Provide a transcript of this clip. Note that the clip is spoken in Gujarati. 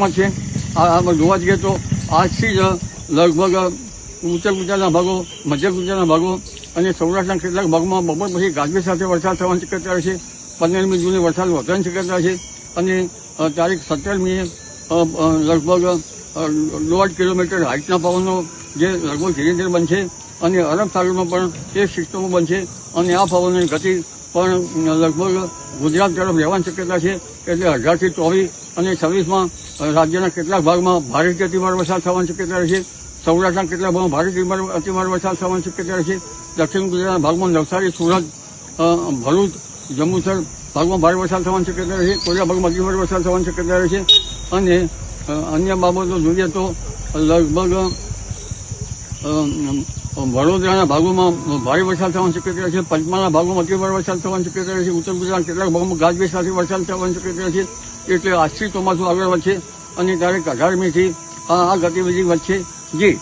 માં છે. આ જોવા જઈએ તો આજથી જ લગભગ ઉત્તર ગુજરાતના ભાગો, મધ્ય ગુજરાતના ભાગો અને સૌરાષ્ટ્રના કેટલાક ભાગમાં બપોર પછી ગાજવીજ સાથે વરસાદ થવાની શક્યતા રહેશે. 15મી જૂને વરસાદ વધવાની શક્યતા છે અને તારીખ 17મીએ લગભગ 1.5 કિલોમીટર હાઇટના પવનો જે લગભગ ધીરે ધીરે બનશે અને અરબ સાગરમાં પણ એક સિસ્ટમો બનશે અને આ પવનોની ગતિ પણ લગભગ ગુજરાત તરફ રહેવાની શક્યતા છે. એટલે 18થી 24 અને 26માં રાજ્યના કેટલાક ભાગમાં ભારેથી અતિભારે વરસાદ થવાની શક્યતા રહેશે. સૌરાષ્ટ્રના કેટલાક ભાગમાં ભારેથી અતિભારે વરસાદ થવાની શક્યતા રહેશે. દક્ષિણ ગુજરાતના ભાગમાં નવસારી, સુરત, ભરૂચ, જંબુસર ભાગમાં ભારે વરસાદ થવાની શક્યતા રહેશે. કોઈના ભાગમાં અતિભારે વરસાદ થવાની શક્યતા રહેશે. અને અન્ય બાબતો જોઈએ તો લગભગ વડોદરાના ભાગોમાં ભારે વરસાદ થવાની શક્યતા રહેશે. પંચમહાલના ભાગોમાં અતિભારે વરસાદ થવાની શક્યતા રહેશે. ઉત્તર ગુજરાતના કેટલાક ભાગોમાં ગાજવીજ સાથે વરસાદ થવાની શક્યતા રહેશે. એટલે આજથી ચોમાસું આગળ વધશે અને તારીખ 18મીથી આ ગતિવિધિ વધશે. જી.